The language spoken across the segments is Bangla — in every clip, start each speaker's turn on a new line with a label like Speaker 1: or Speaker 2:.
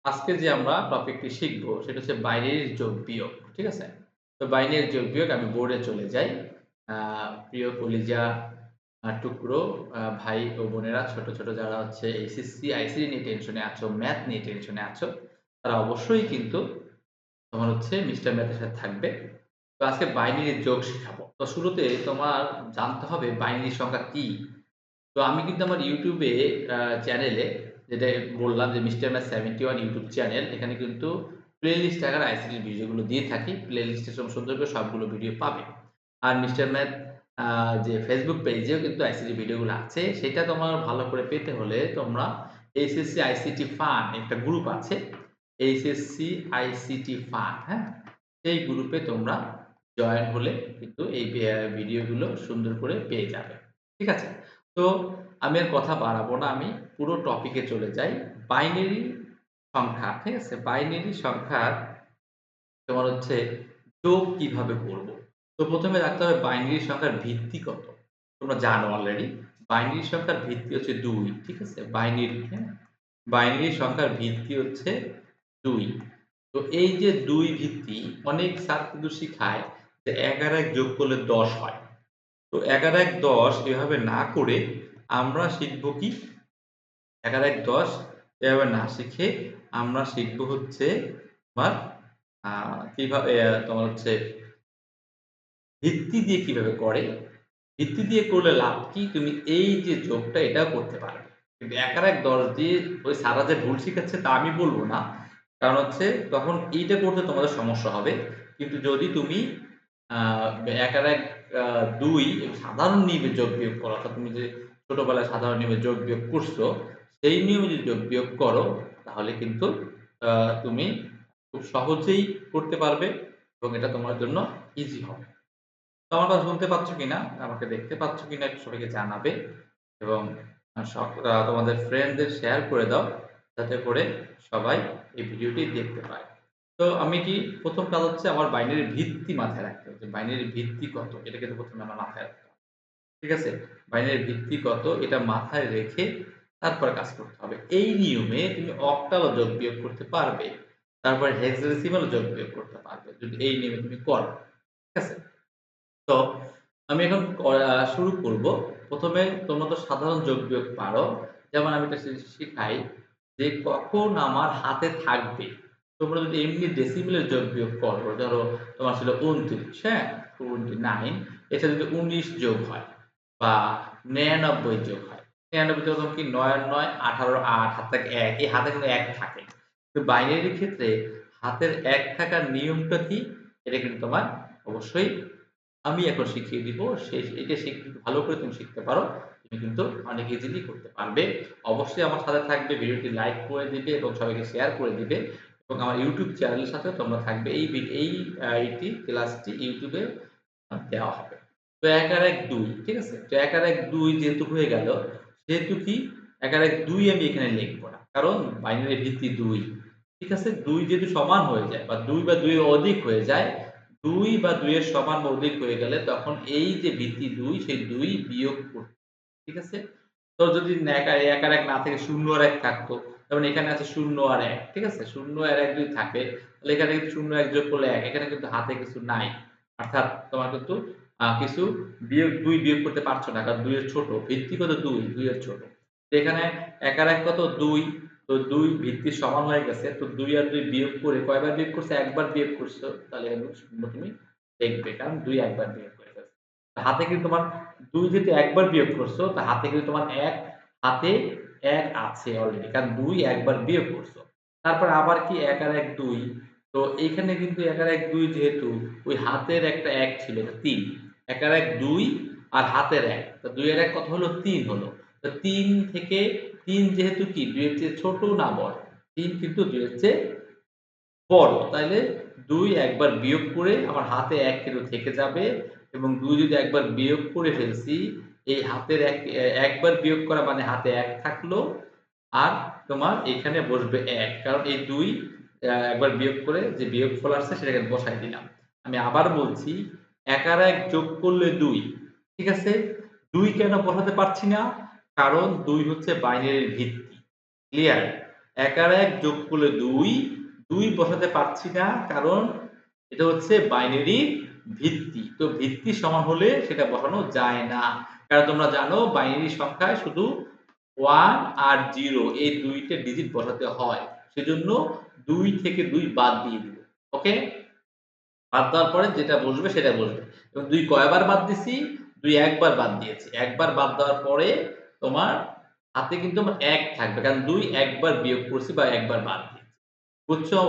Speaker 1: আজকে যে আমরা টপিকটি শিখব সেটা হচ্ছে বাইনারির যোগ বিয়োগ। ঠিক আছে? তো বাইনারির যোগ বিয়োগ আমি বোর্ডে চলে যাই। আ প্রিয় কলিজা টুকরো ভাই ও বোনেরা ছোট, ছোট যারা হচ্ছে এইচএসসি, আইসিটি নিয়ে টেনশনে আছো, ম্যাথ নিয়ে টেনশনে আছো, তারা অবশ্যই কিন্তু তোমার হচ্ছে মিস্টার ম্যাথের সাথে থাকবে। তো আজকে বাইনারির যোগ শিখাবো। তো শুরুতে তোমার জানতে হবে বাইনারি সংখ্যা কি? তো আমি কিন্তু আমার YouTube এ চ্যানেলে যেটা বললাম যে মিস্টার ম্যাথ 71 ইউটিউব চ্যানেল এখানে কিন্তু প্লেলিস্ট আকারে আইসিটির ভিডিওগুলো দিয়ে থাকি। প্লেলিস্টে সুন্দর করে সবগুলো ভিডিও পাবে। আর মিস্টার ম্যাথ আ যে Facebook পেজেও কিন্তু আইসিটি ভিডিওগুলো আছে। সেটা তোমার ভালো করে পেতে হলে তোমরা এইচএসসি আইসিটি ফান একটা গ্রুপ আছে। এইচএসসি আইসিটি ফান, হ্যাঁ? সেই গ্রুপে তোমরা জয়েন হলে কিন্তু এই ভিডিওগুলো সুন্দর করে পেয়ে যাবে। ঠিক আছে? তো আমি আর কথা বাড়াবো না। আমি পুরো টপিকে চলে যাই। বাইনারি সংখ্যা, ঠিক আছে? বাইনারি সংখ্যার তোমার হচ্ছে যোগ কিভাবে করব? তো ১ম এ রাখতে হবে বাইনারি সংখ্যার ভিত্তি কত? তোমরা জানো অলরেডি। বাইনারি সংখ্যার ভিত্তি হচ্ছে ২, ঠিক আছে? বাইনারি, হ্যাঁ? বাইনারি সংখ্যার ভিত্তি হচ্ছে ২। তো এই যে ২ ভিত্তি অনেক স্যার কিন্তু শিখায় যে ১ যোগ করলে ১০ হয়। তো ১১-১-১০ এভাবে না করে আমরা শিখব কি ১১-১-১০ এভাবে না শিখে আমরা শিখব হচ্ছে তোমার আ কিভাবে তোমার হচ্ছে ভিত্তি দিয়ে কিভাবে করে? ভিত্তি দিয়ে করলে লাভ কি? তুমি এই যে যোগটা এটাও করতে পারবে। কিন্তু ১ আর ১ ১০ দিয়ে ওই স্যাররা যে ভুল শিখাচ্ছে তা আমি বলব না। কারণ হচ্ছে তখন এইটা করতে তোমাদের সমস্যা হবে। কিন্তু যদি তুমি আ ১ আর ১ আ ২ সাধারণ নিয়মে যোগ বিয়োগ করো অর্থাৎ তুমি যে ছোটবেলায় সাধারণ নিয়মে যোগ বিয়োগ করছো, সেই নিয়মে যদি যোগ বিয়োগ করো তাহলে কিন্তু আ তুমি খুব সহজেই করতে পারবে এবং এটা তোমার জন্য ইজি হবে। তো আমার কথা শুনতে পাচ্ছ কিনা? আমাকে দেখতে পাচ্ছ কিনা একটু সবাইকে জানাবে এবং তোমাদের ফ্রেন্ডদের শেয়ার করে দাও। যাতে করে সবাই এই ভিডিওটি দেখতে পায়। তো আমি কি ১ম কাজ হচ্ছে আমার বাইনারির ভিত্তি মাথায় রাখতে হবে। যে বাইনারির ভিত্তি কত? এটা কিন্তু ১ম এ আমার মাথায় রাখতে হবে। ঠিক আছে? বাইনারির ভিত্তি কত? এটা মাথায় রেখে তারপরে কাজ করতে হবে। এই নিয়মে তুমি অক্টালও যোগ বিয়োগ করতে পারবে। তারপরে হেক্সাডেসিমালও যোগ বিয়োগ করতে পারবে। যদি এই নিয়মে তুমি করো। ঠিক আছে? তো আমি এখন শুরু করব। ১ম এ তোমরা তো সাধারণ যোগ-বিয়োগ পারো। যেমন আমি একটা শিখাই যে কখন আমার হাতে থাকবে। তোমরা যদি এমনি ডেসিমেলের যোগ-বিয়োগ করো, ধরো তোমার ছিল ২৯, হ্যাঁ? 29 এর সাথে যদি ১৯ যোগ হয় বা ৯৯ যোগ হয়। ৯৯ তখন কি ৯ আর ৯ ১৮ আর ৮ হাত থেকে ১ এই হাতে কিন্তু ১ থাকে। তো বাইনারির ক্ষেত্রে হাতের ১ থাকার নিয়মটা কি? এটা কিন্তু তোমার অবশ্যই আমি এখন শিখিয়ে দিব। এটা যদি ভালো করে তুমি শিখতে পারো, তুমি কিন্তু অনেক ইজিলি করতে পারবে। অবশ্যই আমার সাথে থাকবে, ভিডিওটি লাইক করে দিবে এবং সবাইকে শেয়ার করে দিবে এবং আমার YouTube চ্যানেলের সাথেও তোমরা থাকবে। এই ক্লাসটি YouTube এ দেওয়া হবে। তো ১ আর ১ ২, ঠিক আছে? তো ১ আর ১ ২ যেহেতু হয়ে গেল, সেহেতু কি ১ আর ১ ২ আমি এখানে লিখব না। কারণ বাইনারি ভিত্তি ২। ঠিক আছে? ২ যেহেতু সমান হয়ে যায় বা ২ বা ২ এর অধিক হয়ে যায় ২ বা ২ এর সমান বা অধিক হয়ে গেলে তখন এই যে ভিত্তি ২ সেই ২ বিয়োগ করতে ঠিক আছে? তো যদি ১ আর ১ না থেকে ০ আর ১ থাকতো, যেমন এখানে আছে ০ আর ১, ঠিক আছে? ০ আর ১ যদি থাকে তাহলে এখানে কিন্তু ০ ১ যোগ করলে ১ এখানে কিন্তু হাতে কিছু নাই। অর্থাৎ তোমার কিন্তু কিছু বিয়োগ করতে পারছো না। কারণ ২ এর ছোট। ভিত্তি কত ২, ২ এর ছোট। তো এখানে ১ আর ১ কত ২ তো ২ ভিত্তি সমান হয়ে গেছে। তো ২ আর ২ বিয়োগ করে কয়বার বিয়োগ করছে? একবার বিয়োগ করছো। তাহলে এখানে ০ তুমি দেখবে। কারণ ২ একবার বিয়োগ করে ফেলছে। হাতে কিন্তু তোমার ২ যেহেতু একবার বিয়োগ করছো, তো হাতে কিন্তু তোমার ১ হাতে ১ আছে অলরেডি। কারণ ২ একবার বিয়োগ করছো। তারপর আবার কি ১ আর ১ ২ তো এইখানে কিন্তু ১ আর ১ ২ যেহেতু ওই হাতের একটা ১ ছিল এটা ৩। ১ আর ১ ২ আর হাতের ১। তো ২ আর ১ কত হলো? ৩ হলো। তো ৩ থেকে ৩ যেহেতু কি ২ এর চেয়ে ছোট না বড়? ৩ কিন্তু ২ এর চেয়ে বড়। তাইলে ২ একবার বিয়োগ করে আমার হাতে ১ কিন্তু থেকে যাবে এবং ২ যদি একবার বিয়োগ করে ফেলছি, এই হাতের একবার বিয়োগ করা মানে হাতে ১ থাকলো। আর তোমার এখানে বসবে ১ কারণ এই ২ একবার বিয়োগ করে যে বিয়োগফল আসছে সেটা এখানে বসায় দিলাম। আমি আবার বলছি ১ আর ১ যোগ করলে ২, ঠিক আছে? ২ কেন বসাতে পারছি না? কারণ ২ হচ্ছে বাইনারির ভিত্তি। ক্লিয়ার? ১ আর ১ যোগ করলে ২, ২ বসাতে পারছি না কারণ এটা হচ্ছে বাইনারি ভিত্তি। তো ভিত্তি সমান হলে সেটা বসানো যায় না। কারণ তোমরা জানো বাইনারি সংখ্যায় শুধু 1 আর 0 এই ২ টা ডিজিট বসাতে হয়। সেজন্য ২ থেকে ২ বাদ দিয়ে দিব। ওকে? বাদ দেওয়ার পরে যেটা বসবে সেটা বসবে। এবং ২ কয়বার বাদ দিছি? ২ একবার বাদ দিয়েছি। একবার বাদ দেওয়ার পরে তোমার হাতে কিন্তু আমার ১ থাকবে। কারণ ২ একবার বিয়োগ করছি বা একবার বাদ দিয়েছি। বুঝছো?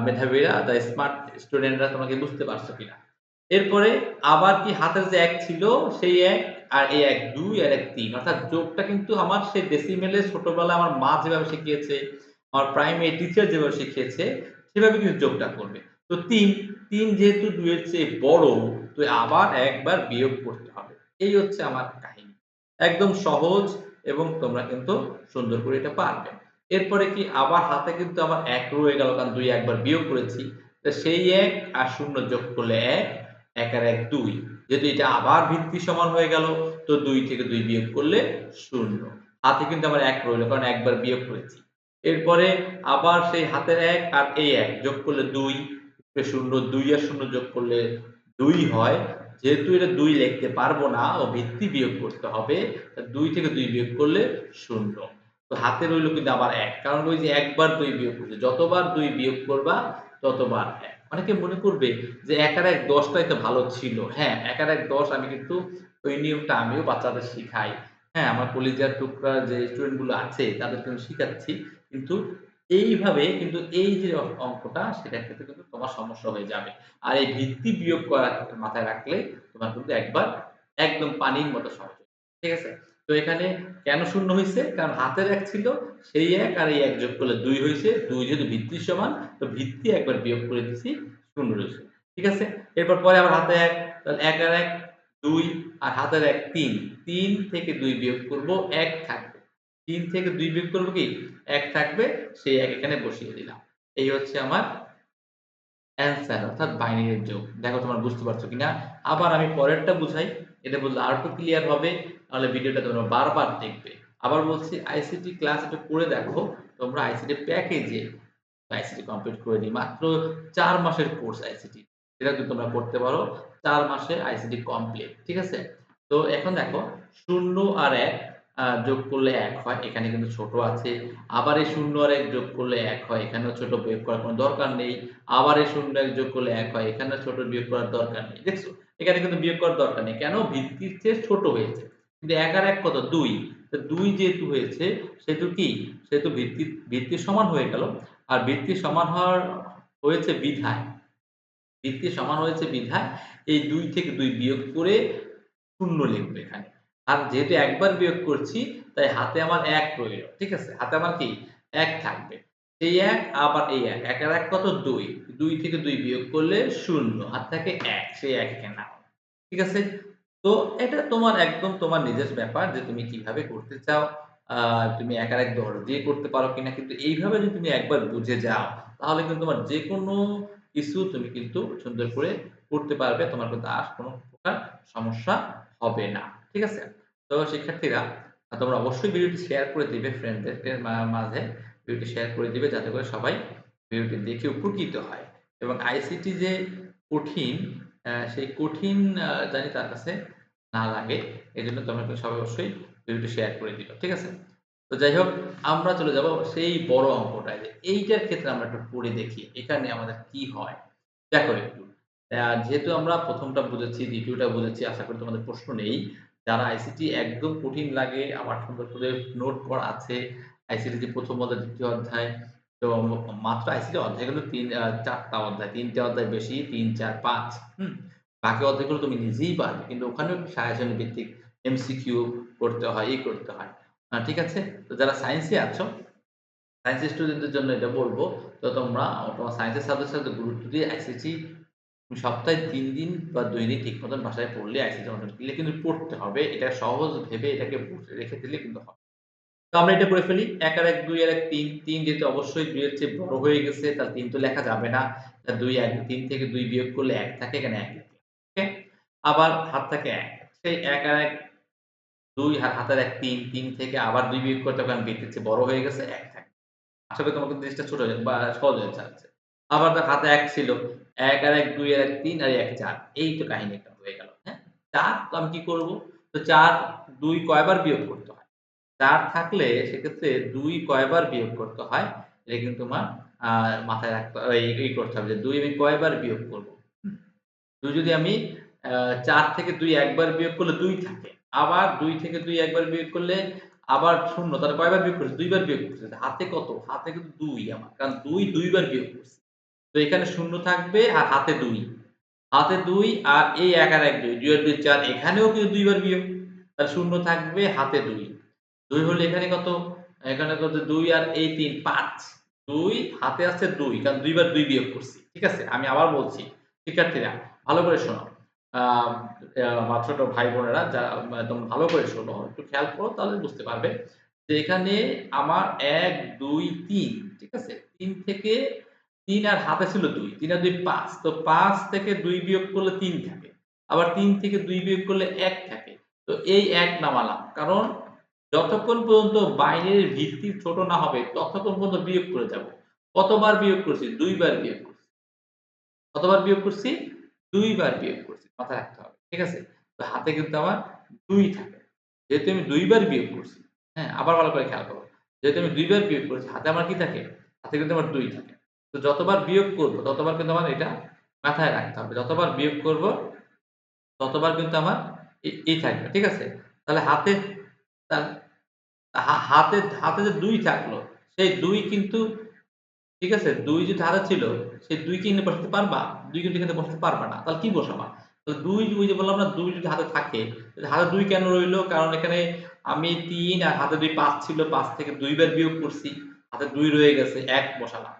Speaker 1: মেধাবীরা দ্যা স্মার্ট স্টুডেন্টরা তোমরা কি বুঝতে পারছো কিনা? এরপরে আবার কি হাতের যে ১ ছিল সেই ১ আর এই ১ ২ আর ১ ৩ অর্থাৎ যোগটা কিন্তু আমার সেই ডেসিমেলে ছোটবেলায় আমার মা যেভাবে শিখিয়েছে, আমার প্রাইমারি টিচার যেভাবে শিখিয়েছে সেভাবে কিন্তু যোগটা করবে। তো ৩, ৩ যেহেতু ২ এর চেয়ে বড় তো আবার একবার বিয়োগ করতে হবে। এই হচ্ছে আমার কাহিনী। একদম সহজ এবং তোমরা কিন্তু সুন্দর করে এটা পারবে। এরপরে কি আবার হাতে কিন্তু আমার ১ রয়ে গেল কারণ ২ একবার বিয়োগ করেছি। তো সেই ১ আর ০ যোগ করলে ১, ১ আর ১ ২। যেহেতু এটা আবার ভিত্তি সমান হয়ে গেল তো ২ থেকে ২ বিয়োগ করলে ০। হাতে কিন্তু আমার ১ রইল কারণ একবার বিয়োগ করেছি। এরপরে আবার সেই হাতের ১ আর এই ১ যোগ করলে ২, ০ ২ আর ০ যোগ করলে ২ হয়। যেহেতু এটা ২ লিখতে পারবো না ও ভিত্তি বিয়োগ করতে হবে। ২ থেকে ২ বিয়োগ করলে ০। তো হাতে রইল কিন্তু আবার ১ কারণ ওই যে একবার ২ বিয়োগ করছি। যতবার ২ বিয়োগ করবা ততবার ১। অনেকে মনে করবে যে ১ আর ১ ১০ টাই তো ভালো ছিল। হ্যাঁ, ১ আর ১ ১০ আমি কিন্তু ওই নিয়মটা আমিও বাচ্চাদের শিখাই। হ্যাঁ, আমার কলিজার টুকরা যে স্টুডেন্ট গুলো আছে তাদেরকে আমি শিখাচ্ছি। কিন্তু এইভাবে কিন্তু এই যে অঙ্কটা সেটার ক্ষেত্রে কিন্তু তোমার সমস্যা হয়ে যাবে। আর এই ভিত্তি বিয়োগ করা মাথায় রাখলে তোমার কিন্তু একবার একদম পানির মতো সহজ। ঠিক আছে? তো এখানে কেন ০ হইছে? কারণ হাতের ১ ছিল, সেই ১ আর এই ১ যোগ করলে ২ হইছে। ২ যেহেতু ভিত্তির সমান, তো ভিত্তি একবার বিয়োগ করে দিছি, ০ রইছে। ঠিক আছে? এরপর পরে আবার হাতে ১, তাহলে ১ আর ১ ২ আর হাতের ১ ৩। ৩ থেকে ২ বিয়োগ করব, ১ থাকবে। ৩ থেকে ২ বিয়োগ করব কি? ১ থাকবে, সেই ১ এখানে বসিয়ে দিলাম। এই হচ্ছে আমার অ্যান্সার অর্থাৎ বাইনারির যোগ। দেখো তোমরা বুঝতে পারছো কিনা? আবার আমি পরেরটা বুঝাই। এটা বুঝলে আরেকটু ক্লিয়ার হবে। নাহলে ভিডিওটা তোমরা বারবার দেখবে। আবার বলছি আইসিটি ক্লাস একটু করে দেখো। তোমরা আইসিটি প্যাকেজে আইসিটি কমপ্লিট করে দিই। মাত্র ৪ মাসের কোর্স আইসিটি। এটা যদি তোমরা করতে পারো ৪ মাসে আইসিটি কমপ্লিট। ঠিক আছে? তো এখন দেখো ০ আর ১ যোগ করলে ১ হয়। এখানে কিন্তু ছোট আছে। আবার এই ০ আর ১ যোগ করলে ১ হয়। এখানেও ছোট বিয়োগ করার কোনো দরকার নেই। আবার এই ০ ১ যোগ করলে ১ হয়। এখানেও ছোট বিয়োগ করার দরকার নেই। দেখছো? এখানে কিন্তু বিয়োগ করার দরকার নেই। কেন? ভিত্তির চেয়ে ছোট হয়েছে। কিন্তু ১ আর ১ কত? ২। তো ২ যেহেতু হয়েছে সেহেতু কি? সেহেতু ভিত্তির সমান হয়ে গেল। আর ভিত্তির সমান হয়েছে বিধায় ভিত্তি সমান হয়েছে বিধায় এই ২ থেকে ২ বিয়োগ করে ০ লিখব এখানে। আর যেহেতু একবার বিয়োগ করছি তাই হাতে আমার ১ রইল। ঠিক আছে? হাতে আমার কি? ১ থাকবে। সেই ১ আবার এই ১। ১ আর ১ কত? ২। ২ থেকে ২ বিয়োগ করলে ০ হাত থাকে ১ সেই ১ এখানে নাও। ঠিক আছে? তো এটা তোমার একদম তোমার নিজের ব্যাপার যে তুমি কিভাবে করতে চাও। আ তুমি ১ আর ১ দর দিয়ে করতে পারো কিনা। কিন্তু এইভাবে যদি তুমি একবার বুঝে যাও তাহলে কিন্তু তোমার যেকোনো কিছু তুমি কিন্তু সুন্দর করে করতে পারবে। তোমার কিন্তু আর কোন প্রকার সমস্যা হবে না। ঠিক আছে? তো শিক্ষার্থীরা তোমরা অবশ্যই ভিডিওটি শেয়ার করে দিবে ফ্রেন্ডদেরকে মাঝে। ভিডিওটি শেয়ার করে দিবে যাতে করে সবাই ভিডিওটি দেখে উপকৃত হয়। এবং আইসিটি যে কঠিন সেই কঠিন জানি তার কাছে না লাগে। এজন্য তোমরা কিন্তু সবাই অবশ্যই ভিডিওটি শেয়ার করে দিবা। ঠিক আছে? তো যাই হোক আমরা চলে যাব সেই বড় অঙ্কটায় যে এইটার ক্ষেত্রে আমরা একটু করে দেখি। এখানে আমাদের কি হয়? দেখো একটু। যেহেতু আমরা ১ম টা বুঝেছি, ২য় টা বুঝেছি আশা করি তোমাদের প্রশ্ন নেই। যারা আইসিটি একদম কঠিন লাগে আমার সুন্দর করে নোট করা আছে। আইসিটি যে ১ম অধ্যায়, ২য় অধ্যায় তো মাত্র আইসিটি অধ্যায়গুলো ৪ টা অধ্যায়। ৩ টা অধ্যায় বেশি ৩, ৪, ৫ হুম? বাকি অধ্যায়গুলো তুমি নিজেই পারবে। কিন্তু ওখানেও একটু সাজেশন ভিত্তিক এমসিকিউ করতে হয়, করতে হয়। ঠিক আছে? তো যারা সায়েন্সে আছো, সায়েন্স স্টুডেন্টদের জন্য এটা বলব, তো তোমরা তোমার সায়েন্সের সাবজেক্টের সাথে গুরুত্ব দিয়ে আইসিটি সপ্তাহে ৩ দিন বা ২ দিন ঠিক মতন বাসায় পড়লে আইসিটি অটোমেটিক্যালি কিন্তু পড়তে হবে। এটা সহজ ভেবে এটাকে রেখে দিলে কিন্তু হবে। তো আমরা এটা করে ফেলি। ১ আর ১, ২ আর ১, ৩। ৩ যেহেতু অবশ্যই ২ এর চেয়ে বড় হয়ে গেছে, তাহলে ৩ তো লেখা যাবে না। ২ ১ ৩ থেকে ২ বিয়োগ করলে ১ থাকে, এখানে ১ লিখলাম। ওকে? আবার হাত থাকে ১। সেই ১ আর ১, ২ হাতের ১ ৩, ৩ থেকে আবার ২ বিয়োগ করতে হবে কারণ বৃত্তের চেয়ে বড় হয়ে গেছে ১ থাকে। আশা করি তোমার কাছে জিনিসটা ছোট হয়ে বা সহজ হয়ে যাচ্ছে। আবার দেখো হাতে ১ ছিল। ১ আর ১ ২ আর ১ ৩ আর ১ ৪ এই তো কাহিনী একটা হয়ে গেল। হ্যাঁ? ৪ তো আমি কি করব? তো ৪ ২ কয়বার বিয়োগ করতে হয়? ৪ থাকলে সেক্ষেত্রে ২ কয়বার বিয়োগ করতে হয়? এটা কিন্তু তোমার আ মাথায় রাখতে এই করতে হবে যে ২ আমি কয়বার বিয়োগ করব? হুম? ২ যদি আমি ৪ থেকে ২ একবার বিয়োগ করলে ২ থাকে। আবার ২ থেকে ২ একবার বিয়োগ করলে আবার ০ তাহলে কয়বার বিয়োগ করছি? ২ বার বিয়োগ করছি। হাতে কত? হাতে কিন্তু ২ আমার। কারণ ২ ২ বার বিয়োগ করছি। তো এখানে ০ থাকবে আর হাতে ২। হাতে ২ আর এই ১ আর ১ ২, ২ আর ২ ৪ এখানেও কিন্তু ২ বার বিয়োগ। তাহলে ০ থাকবে হাতে ২। ২ হলে এখানে কত? এখানে কত ২ আর এই ৩ ৫। ২ হাতে আছে ২ কারণ ২ বার ২ বিয়োগ করছি। ঠিক আছে? আমি আবার বলছি। শিক্ষার্থীরা ভালো করে শোনো। আ আমার ছোট ভাই-বোনেরা তোমরা ভালো করে শোনো। একটু খেয়াল করো তাহলে বুঝতে পারবে। যে এখানে আমার ১, ২, ৩ ঠিক আছে? ৩ থেকে ৩ আর হাতে ছিল ২। ৩ আর ২ ৫। তো ৫ থেকে ২ বিয়োগ করলে ৩ থাকে। আবার ৩ থেকে ২ বিয়োগ করলে ১ থাকে। তো এই ১ নামালাম। কারণ যতক্ষণ পর্যন্ত বাইনের ভিত্তি ছোট না হবে ততক্ষণ পর্যন্ত বিয়োগ করে যাব। কতবার বিয়োগ করছি? ২ বার বিয়োগ করছি। কতবার বিয়োগ করছি? ২ বার বিয়োগ করছি। মাথায় রাখতে হবে। ঠিক আছে? তো হাতে কিন্তু আমার ২ থাকে। যেহেতু আমি ২ বার বিয়োগ করছি, হ্যাঁ? আবার ভালো করে খেয়াল করো। যেহেতু আমি ২ বার বিয়োগ করেছি, হাতে আমার কি থাকে? হাতে কিন্তু আমার ২ থাকে। তো যতবার বিয়োগ করব, ততবার কিন্তু আমার এটা মাথায় রাখতে হবে। যতবার বিয়োগ করব, ততবার কিন্তু আমার এই থাকবে। ঠিক আছে? তাহলে হাতে তা হাতে হাতে যে ২ থাকলো, সেই ২ কিন্তু ঠিক আছে? ২ যদি হাতে ছিল, সেই ২ কি এখানে বসাতে পারবা? ২ কিন্তু এখানে বসাতে পারবা না। তাহলে কি বসাবা? তাহলে ২ ওই যে বললাম না ২ যদি হাতে থাকে, হাতে ২ কেন রইলো? কারণ এখানে আমি ৩ আর হাতে ২ ৫ ছিল। ৫ থেকে ২ বার বিয়োগ করছি। হাতে ২ রয়ে গেছে, ১ বসালাম।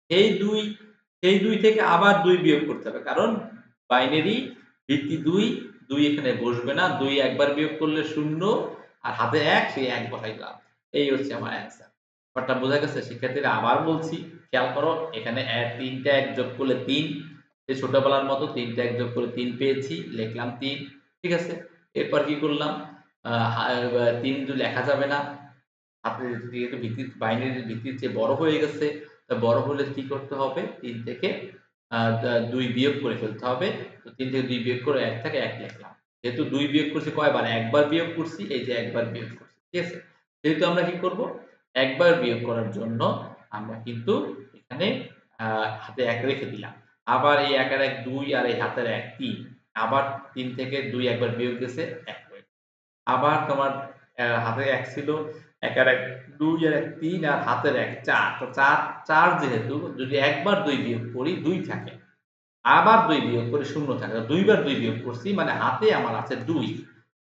Speaker 1: এই ২ সেই ২ থেকে আবার ২ বিয়োগ করতে হবে। কারণ বাইনারি ভিত্তি ২, ২ এখানে বসবে না। ২ একবার বিয়োগ করলে ০ আর হাতে ১ সেই ১ বসাই দিলাম। এই হচ্ছে আমার অ্যান্সার। ব্যাপারটা বোঝা গেছে শিক্ষার্থীরা? আবার বলছি, খেয়াল করো এখানে ৩ টা ১ যোগ করলে ৩। সেই ছোটবেলার মতো ৩ টা ১ যোগ করে ৩ পেয়েছি, লিখলাম ৩। ঠিক আছে? এরপর কি করলাম? আ হা ৩ তো লেখা যাবে না। আপনি যেহেতু বাইনারির ভিত্তির চেয়ে বড় হয়ে গেছে, বড় হলে কি করতে হবে? ৩ থেকে আ দা ২ বিয়োগ করে ফেলতে হবে। তো ৩ থেকে ২ বিয়োগ করে ১ থাকে ১ লিখলাম। যেহেতু ২ বিয়োগ করছি কয়বার? একবার বিয়োগ করছি, এই যে একবার বিয়োগ করছি। ঠিক আছে? সেহেতু আমরা কি করব? একবার বিয়োগ করার জন্য আমরা কিন্তু এখানে আ হাতে ১ রেখে দিলাম। আবার এই ১ আর ১ ২ আর এই হাতের ১ ৩। আবার ৩ থেকে ২ একবার বিয়োগ গেছে ১ হয়ে আবার তোমার হাতে ১ ছিল, ১ আর ১ ২ আর ১ ৩ আর হাতের ১ ৪। তো ৪ যেহেতু যদি একবার ২ বিয়োগ করি ২ থাকে। আবার ২ বিয়োগ করি ০ থাকে। ২ বার ২ বিয়োগ করছি মানে হাতে আমার আছে ২।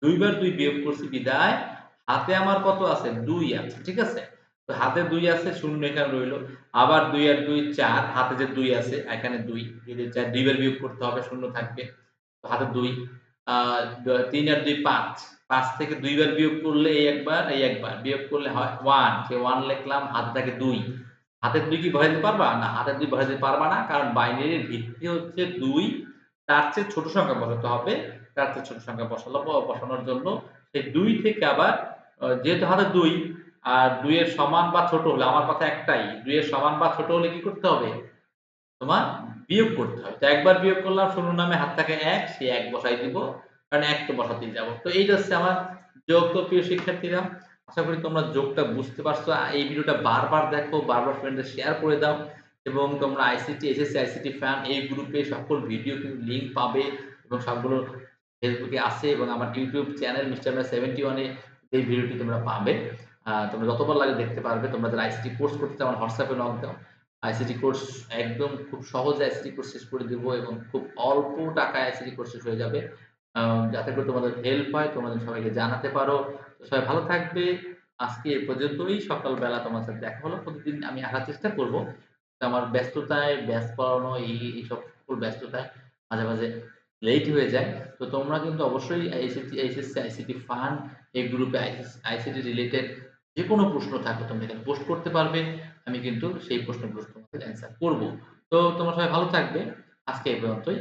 Speaker 1: ২ বার ২ বিয়োগ করছি বিধায় হাতে আমার কত আছে? ২ আছে। ঠিক আছে? তো হাতে ২ আছে ০ এখানে রইল। আবার ২ আর ২ ৪ হাতে যে ২ আছে এখানে ২। যদি ৪ ২ বার বিয়োগ করতে হবে ০ থাকবে। তো হাতে ২ আ ৩ আর ২ ৫। ৫ থেকে ২ বার বিয়োগ করলে এই একবার, এই একবার। বিয়োগ করলে হয় ১ সে ১ লিখলাম হাতে থাকে ২। হাতের ২ কি বসাইতে পারবা? না, হাতের ২ বসাইতে পারবা না। কারণ বাইনারির ভিত্তি হচ্ছে ২। তার চেয়ে ছোট সংখ্যা বসাতে হবে। তার চেয়ে ছোট সংখ্যা বসানোর জন্য সেই ২ থেকে আবার যেহেতু হাতে ২ আর ২ এর সমান বা ছোট হলে আমার কথা একটাই, ২ এর সমান বা ছোট হলে কি করতে হবে? তোমার বিয়োগ করতে হয়। তো একবার বিয়োগ করলাম ০ নামে হাত থাকে ১ সেই ১ বসাই দিব। কারণ ১ তো বসাতেই যাব। তো এইটা হচ্ছে আমার যোগ। তো প্রিয় শিক্ষার্থীরা আশা করি তোমরা যোগটা বুঝতে পারছো। এই ভিডিওটা বারবার দেখো, বারবার ফ্রেন্ডদের শেয়ার করে দাও এবং তোমরা আইসিটি, এসএসসি, আইসিটি ফ্যান এই গ্রুপে সকল ভিডিও কিন্তু লিঙ্ক পাবে এবং সবগুলো ফেসবুকে আছে এবং আমার ইউটিউব চ্যানেল মিস্টার ম্যাথ 71 এ এই ভিডিওটি তোমরা পাবে। তোমরা যতবার লাগে দেখতে পারবে। তোমরা যারা আইসিটি কোর্স করতে চাও আমার হোয়াটসঅ্যাপে নক দাও। আইসিটি কোর্স একদম খুব সহজে আইসিটি কোর্স শেষ করে দিব এবং খুব অল্প টাকায় আইসিটি কোর্স শেষ হয়ে যাবে। যাতে করে তোমাদের হেল্প হয়, তোমাদের সবাইকে জানাতে পারো। তো সবাই ভালো থাকবে। আজকে এ পর্যন্তই। সকালবেলা তোমার সাথে দেখা হলো। প্রতিদিন আমি আসার চেষ্টা করব। আমার ব্যস্ততায় ব্যাচ পড়ানো এইসব সকল ব্যস্ততায় মাঝে, মাঝে লেট হয়ে যায়। তো তোমরা কিন্তু অবশ্যই এইচএসসি, আইসিটি ফান্ড এই গ্রুপে আইসিটি রিলেটেড যেকোনো প্রশ্ন থাকলে তোমরা এখানে পোস্ট করতে পারবে। আমি কিন্তু সেই প্রশ্নগুলোর তোমাদের অ্যান্সার করব। তো তোমরা সবাই ভালো থাকবে। আজকে এই পর্যন্তই।